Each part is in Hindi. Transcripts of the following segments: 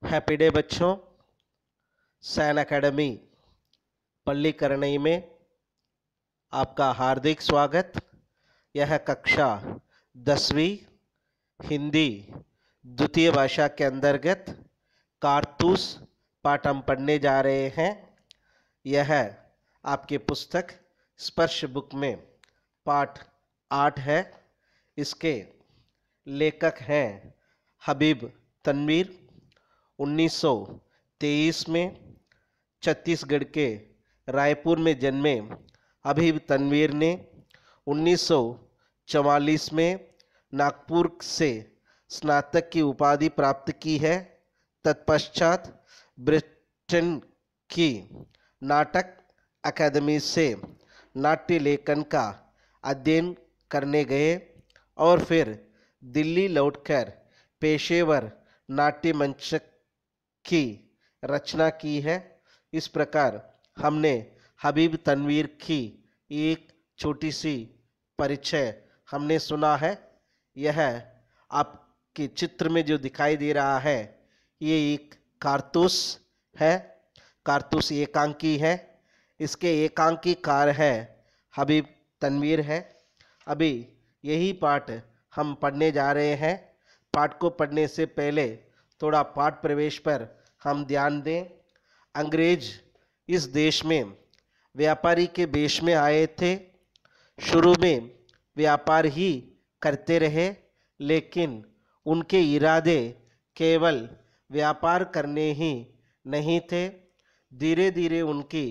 हैप्पी डे बच्चों। सैन एकेडमी पल्लीकरनई में आपका हार्दिक स्वागत। यह कक्षा 10वीं हिंदी द्वितीय भाषा के अंतर्गत कारतूस पाठ हम पढ़ने जा रहे हैं। यह आपकी पुस्तक स्पर्श बुक में पाठ 8 है। इसके लेखक हैं हबीब तनवीर। 1923 में छत्तीसगढ़ के रायपुर में जन्मे हबीब तनवीर ने 1944 में नागपुर से स्नातक की उपाधि प्राप्त की है। तत्पश्चात ब्रिटेन की नाटक अकादमी से नाट्य लेखन का अध्ययन करने गए और फिर दिल्ली लौटकर पेशेवर नाट्य मंच की रचना की है। इस प्रकार हमने हबीब तनवीर की एक छोटी सी परिचय हमने सुना है। यह आपके चित्र में जो दिखाई दे रहा है ये एक कारतूस है। कारतूस एकांकी है। इसके एकांकीकार है हबीब तनवीर है। अभी यही पाठ हम पढ़ने जा रहे हैं। पाठ को पढ़ने से पहले थोड़ा पाठ प्रवेश पर हम ध्यान दें। अंग्रेज इस देश में व्यापारी के वेश में आए थे। शुरू में व्यापार ही करते रहे, लेकिन उनके इरादे केवल व्यापार करने ही नहीं थे। धीरे धीरे उनकी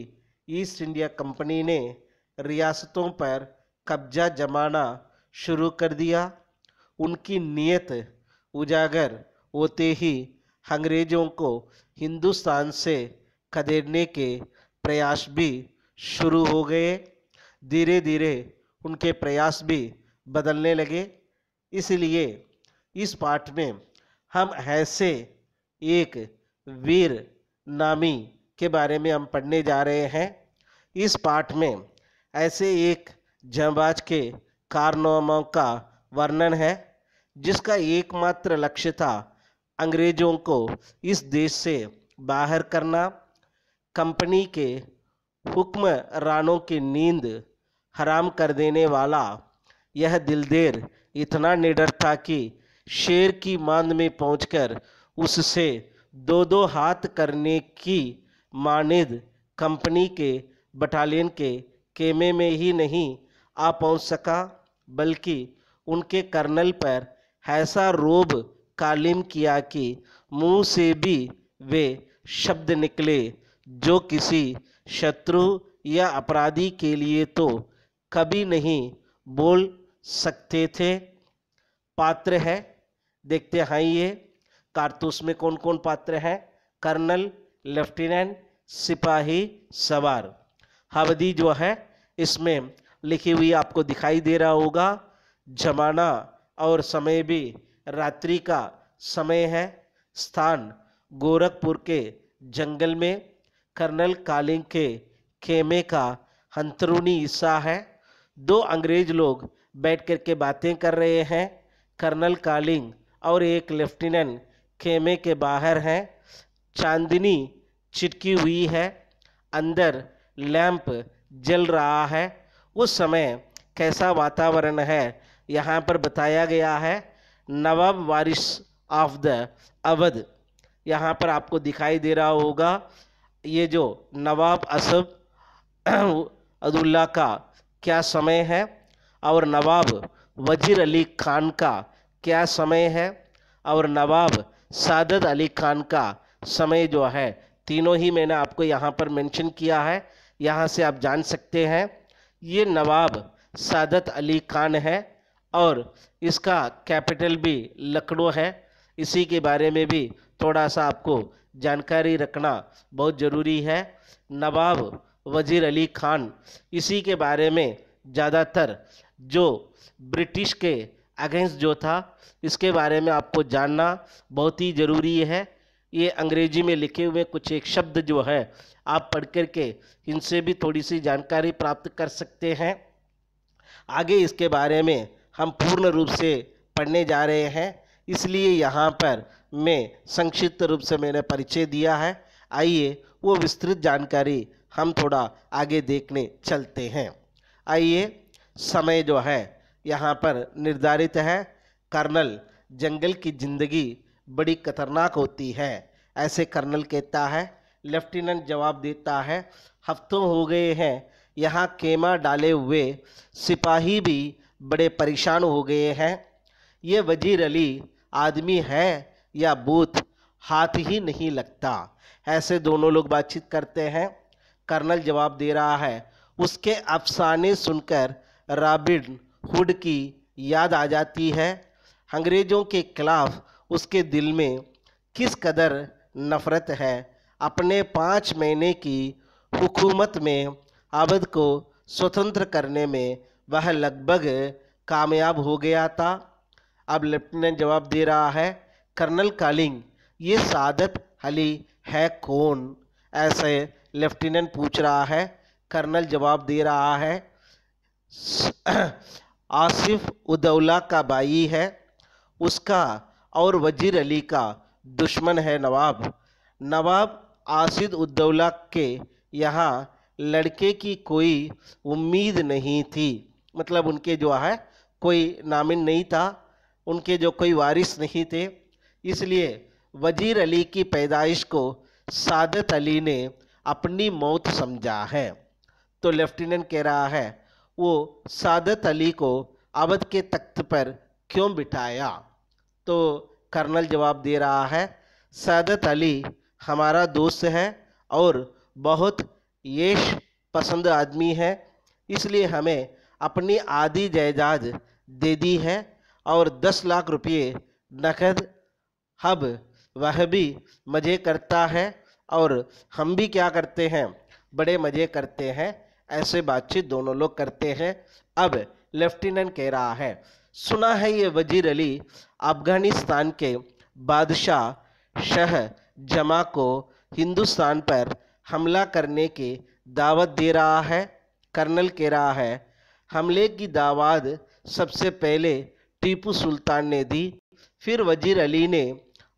ईस्ट इंडिया कंपनी ने रियासतों पर कब्जा जमाना शुरू कर दिया। उनकी नीयत उजागर होते ही अंग्रेजों को हिंदुस्तान से खदेड़ने के प्रयास भी शुरू हो गए। धीरे धीरे उनके प्रयास भी बदलने लगे। इसलिए इस पाठ में हम ऐसे एक वीर नामी के बारे में हम पढ़ने जा रहे हैं। इस पाठ में ऐसे एक जांबाज के कारनामों का वर्णन है जिसका एकमात्र लक्ष्य था अंग्रेजों को इस देश से बाहर करना। कंपनी के हुक्मरानों की नींद हराम कर देने वाला यह दिलदेर इतना निडर था कि शेर की मांद में पहुंचकर उससे दो दो हाथ करने की मानिद कंपनी के बटालियन के खेमे में ही नहीं आ पहुंच सका, बल्कि उनके कर्नल पर ऐसा रोब कालिम किया कि मुंह से भी वे शब्द निकले जो किसी शत्रु या अपराधी के लिए तो कभी नहीं बोल सकते थे। पात्र है, देखते हैं ये कारतूस में कौन कौन पात्र हैं। कर्नल, लेफ्टिनेंट, सिपाही, सवार। अवधि जो है इसमें लिखी हुई आपको दिखाई दे रहा होगा। जमाना और समय भी रात्रि का समय है। स्थान गोरखपुर के जंगल में। कर्नल कालिंग के खेमे का अंदरूनी हिस्सा है। दो अंग्रेज लोग बैठ कर के बातें कर रहे हैं। कर्नल कालिंग और एक लेफ्टिनेंट खेमे के बाहर हैं। चांदनी छिटकी हुई है। अंदर लैंप जल रहा है। उस समय कैसा वातावरण है यहाँ पर बताया गया है। नवाब वारिस ऑफ द अवध यहाँ पर आपको दिखाई दे रहा होगा। ये जो नवाब असफ अब्दुल्ला का क्या समय है और नवाब वजीर अली खान का क्या समय है और नवाब सादत अली खान का समय जो है, तीनों ही मैंने आपको यहाँ पर मेंशन किया है। यहाँ से आप जान सकते हैं ये नवाब सादत अली खान है और इसका कैपिटल भी लखनऊ है। इसी के बारे में भी थोड़ा सा आपको जानकारी रखना बहुत ज़रूरी है। नवाब वजीर अली खान, इसी के बारे में ज़्यादातर जो ब्रिटिश के अगेंस्ट जो था इसके बारे में आपको जानना बहुत ही ज़रूरी है। ये अंग्रेजी में लिखे हुए कुछ एक शब्द जो है आप पढ़ कर के इनसे भी थोड़ी सी जानकारी प्राप्त कर सकते हैं। आगे इसके बारे में हम पूर्ण रूप से पढ़ने जा रहे हैं, इसलिए यहाँ पर में संक्षिप्त रूप से मैंने परिचय दिया है। आइए वो विस्तृत जानकारी हम थोड़ा आगे देखने चलते हैं। आइए, समय जो है यहाँ पर निर्धारित है। कर्नल, जंगल की जिंदगी बड़ी खतरनाक होती है, ऐसे कर्नल कहता है। लेफ्टिनेंट जवाब देता है, हफ्तों हो गए हैं यहाँ खेमा डाले हुए सिपाही भी बड़े परेशान हो गए हैं। ये वजीर अली आदमी है या भूत, हाथ ही नहीं लगता। ऐसे दोनों लोग बातचीत करते हैं। कर्नल जवाब दे रहा है, उसके अफसाने सुनकर रॉबिन हुड की याद आ जाती है। अंग्रेज़ों के खिलाफ उसके दिल में किस कदर नफरत है। अपने 5 महीने की हुकूमत में अवध को स्वतंत्र करने में वह लगभग कामयाब हो गया था। अब लेफ्टिनेंट जवाब दे रहा है, कर्नल कॉलिंग, ये सादत अली है कौन? ऐसे लेफ्टिनेंट पूछ रहा है। कर्नल जवाब दे रहा है, आसिफ उदौला का भाई है, उसका और वजीर अली का दुश्मन है नवाब। नवाब आसिफ उदौला के यहाँ लड़के की कोई उम्मीद नहीं थी, मतलब उनके जो है कोई नामिन नहीं था, उनके जो कोई वारिस नहीं थे। इसलिए वजीर अली की पैदाइश को सादत अली ने अपनी मौत समझा है। तो लेफ्टिनेंट कह रहा है, वो सादत अली को अवध के तख्त पर क्यों बिठाया? तो कर्नल जवाब दे रहा है, सादत अली हमारा दोस्त है और बहुत येश पसंद आदमी है, इसलिए हमें अपनी आधी जायदाद दे दी है और 10 लाख रुपये नकद। अब वह भी मज़े करता है और हम भी क्या करते हैं, बड़े मज़े करते हैं। ऐसे बातचीत दोनों लोग करते हैं। अब लेफ्टिनेंट कह रहा है, सुना है ये वजीर अली अफगानिस्तान के बादशाह शाह जमा को हिंदुस्तान पर हमला करने की दावत दे रहा है। कर्नल कह रहा है, हमले की दावत सबसे पहले टीपू सुल्तान ने दी, फिर वजीर अली ने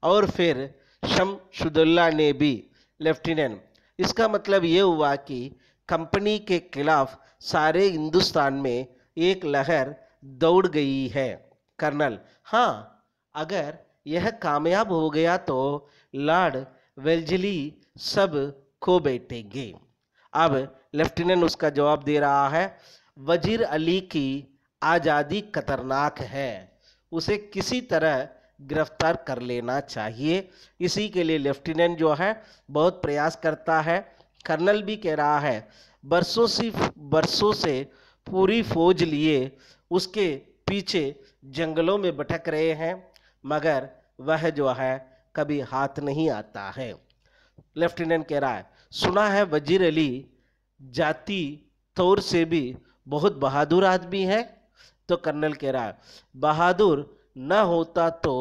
और फिर शमशुद्दौला ने भी। लेफ्टिनेंट, इसका मतलब ये हुआ कि कंपनी के खिलाफ सारे हिंदुस्तान में एक लहर दौड़ गई है। कर्नल, हाँ, अगर यह कामयाब हो गया तो लॉर्ड वेल्जली सब खो बैठेंगे। अब लेफ्टिनेंट उसका जवाब दे रहा है, वजीर अली की आज़ादी खतरनाक है, उसे किसी तरह गिरफ्तार कर लेना चाहिए। इसी के लिए लेफ्टिनेंट जो है बहुत प्रयास करता है। कर्नल भी कह रहा है, बरसों से पूरी फौज लिए उसके पीछे जंगलों में भटक रहे हैं, मगर वह जो है कभी हाथ नहीं आता है। लेफ्टिनेंट कह रहा है, सुना है वजीर अली जाति तौर से भी बहुत बहादुर आदमी है। तो कर्नल कह रहा है, बहादुर न होता तो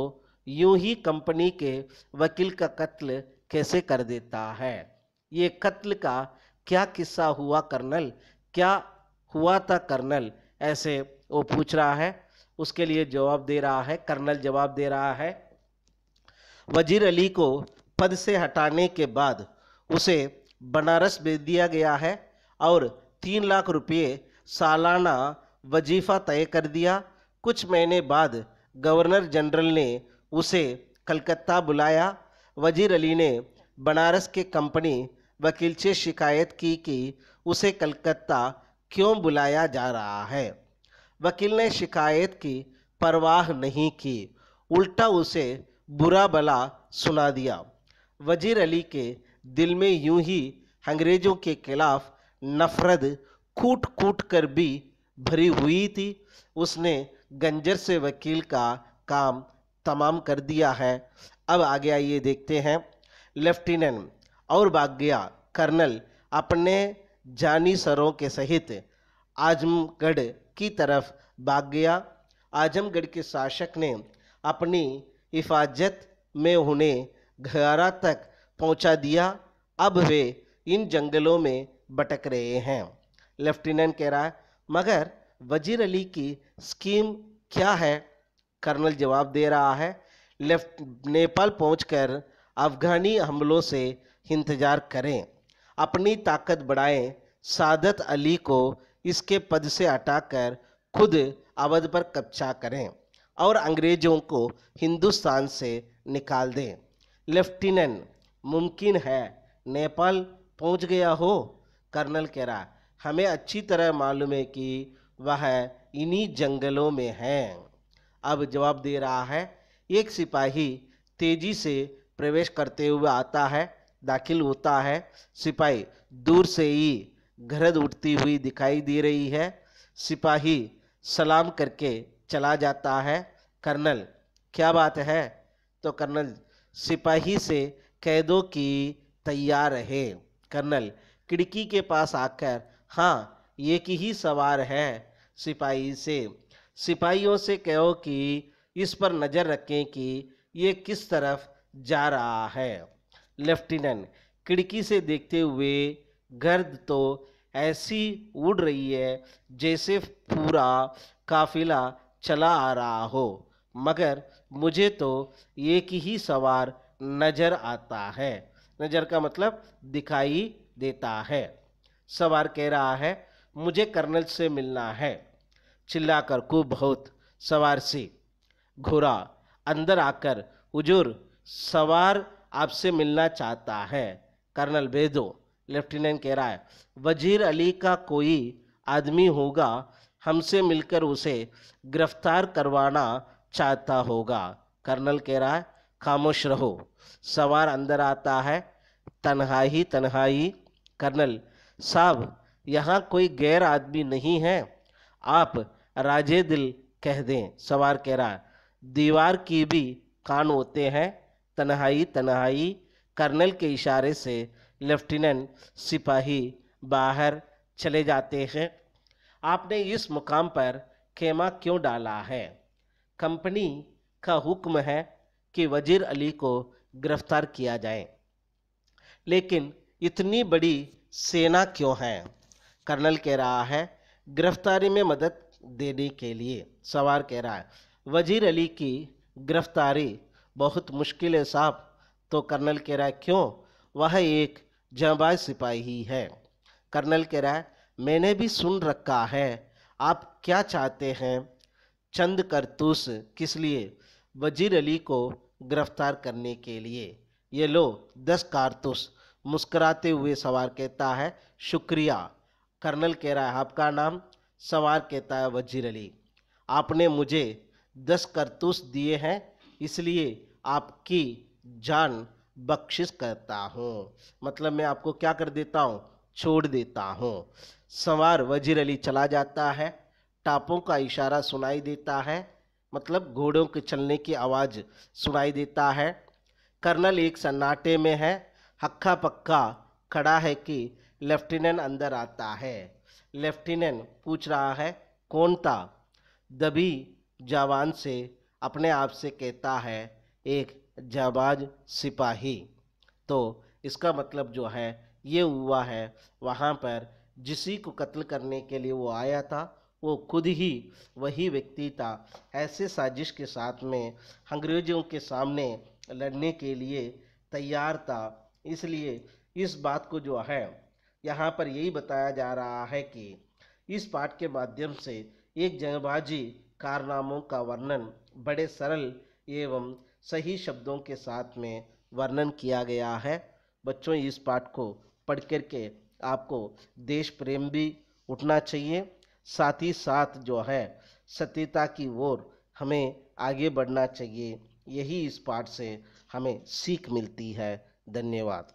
यूं ही कंपनी के वकील का कत्ल कैसे कर देता है? ये कत्ल का क्या किस्सा हुआ कर्नल, क्या हुआ था कर्नल? ऐसे वो पूछ रहा है। उसके लिए जवाब दे रहा है, कर्नल जवाब दे रहा है, वजीर अली को पद से हटाने के बाद उसे बनारस भेज दिया गया है और 3 लाख रुपये सालाना वजीफ़ा तय कर दिया। कुछ महीने बाद गवर्नर जनरल ने उसे कलकत्ता बुलाया। वजीर अली ने बनारस के कंपनी वकील से शिकायत की कि उसे कलकत्ता क्यों बुलाया जा रहा है। वकील ने शिकायत की परवाह नहीं की, उल्टा उसे बुरा भला सुना दिया। वजीर अली के दिल में यूं ही अंग्रेज़ों के खिलाफ नफरत कूट कूट कर भी भरी हुई थी। उसने गंजर से वकील का काम तमाम कर दिया है। अब आगे आइए देखते हैं। लेफ्टिनेंट और भाग गया। कर्नल अपने जानीसरों के सहित आजमगढ़ की तरफ भाग गया। आजमगढ़ के शासक ने अपनी हिफाजत में उन्हें घरा तक पहुंचा दिया। अब वे इन जंगलों में भटक रहे हैं। लेफ्टिनेंट कह रहा है, मगर वजीर अली की स्कीम क्या है? कर्नल जवाब दे रहा है, नेपाल पहुंचकर अफगानी हमलों से इंतजार करें, अपनी ताकत बढ़ाएं, सादत अली को इसके पद से हटाकर खुद अवध पर कब्जा करें और अंग्रेजों को हिंदुस्तान से निकाल दें। लेफ्टिनेंट, मुमकिन है नेपाल पहुंच गया हो? कर्नल कह रहा, हमें अच्छी तरह मालूम है कि वह इन्हीं जंगलों में है। अब जवाब दे रहा है, एक सिपाही तेजी से प्रवेश करते हुए आता है, दाखिल होता है। सिपाही दूर से ही गरज उठती हुई दिखाई दे रही है। सिपाही सलाम करके चला जाता है। कर्नल, क्या बात है? तो कर्नल, सिपाही से कह दो कि तैयार रहे। कर्नल खिड़की के पास आकर, हाँ एक ही सवार है। सिपाही से, सिपाहियों से कहो कि इस पर नज़र रखें कि ये किस तरफ जा रहा है। लेफ्टिनेंट खिड़की से देखते हुए, गर्द तो ऐसी उड़ रही है जैसे पूरा काफिला चला आ रहा हो, मगर मुझे तो एक ही सवार नजर आता है। नजर का मतलब दिखाई देता है। सवार कह रहा है, मुझे कर्नल से मिलना है। चिल्लाकर खूब बहुत सवार से, घोड़ा अंदर आकर, हुजूर सवार आपसे मिलना चाहता है। कर्नल भेज दो। लेफ्टिनेंट कह रहा है, वजीर अली का कोई आदमी होगा, हमसे मिलकर उसे गिरफ्तार करवाना चाहता होगा। कर्नल कह रहा है, खामोश रहो। सवार अंदर आता है। तन्हाई तन्हाई। कर्नल साहब, यहाँ कोई गैर आदमी नहीं है, आप राजे दिल कह दें। सवार कह रहा है, दीवार की भी कान होते हैं। तन्हाई तन्हाई। कर्नल के इशारे से लेफ्टिनेंट सिपाही बाहर चले जाते हैं। आपने इस मुकाम पर खेमा क्यों डाला है? कंपनी का हुक्म है कि वजीर अली को गिरफ्तार किया जाए, लेकिन इतनी बड़ी सेना क्यों है? कर्नल कह रहा है, गिरफ्तारी में मदद देने के लिए। सवार कह रहा है, वजीर अली की गिरफ्तारी बहुत मुश्किल है साहब। तो कर्नल कह रहा है, क्यों? वह एक जांबाज सिपाही है। कर्नल कह रहा है, मैंने भी सुन रखा है। आप क्या चाहते हैं? चंद कारतूस। किस लिए? वजीर अली को गिरफ्तार करने के लिए। ये लो 10 कारतूस। मुस्कुराते हुए सवार कहता है, शुक्रिया। कर्नल कह रहा है, आपका नाम? सवार कहता है, वजीर अली। आपने मुझे 10 कारतूस दिए हैं, इसलिए आपकी जान बख्शिश करता हूँ। मतलब मैं आपको क्या कर देता हूँ? छोड़ देता हूँ। सवार वजीर अली चला जाता है। टापों का इशारा सुनाई देता है, मतलब घोड़ों के चलने की आवाज़ सुनाई देता है। कर्नल एक सन्नाटे में है, हक्का पक्का खड़ा है कि लेफ्टिनेंट अंदर आता है। लेफ्टिनेंट पूछ रहा है, कौन था? दबी जवान से अपने आप से कहता है, एक जाबाज सिपाही। तो इसका मतलब जो है ये हुआ है, वहाँ पर जिसी को कत्ल करने के लिए वो आया था, वो खुद ही वही व्यक्ति था। ऐसे साजिश के साथ में अंग्रेजों के सामने लड़ने के लिए तैयार था। इसलिए इस बात को जो है यहाँ पर यही बताया जा रहा है कि इस पाठ के माध्यम से एक जंगबाजी कारनामों का वर्णन बड़े सरल एवं सही शब्दों के साथ में वर्णन किया गया है। बच्चों, इस पाठ को पढ़ कर के आपको देश प्रेम भी उठना चाहिए, साथ ही साथ जो है सत्यता की ओर हमें आगे बढ़ना चाहिए। यही इस पाठ से हमें सीख मिलती है। धन्यवाद।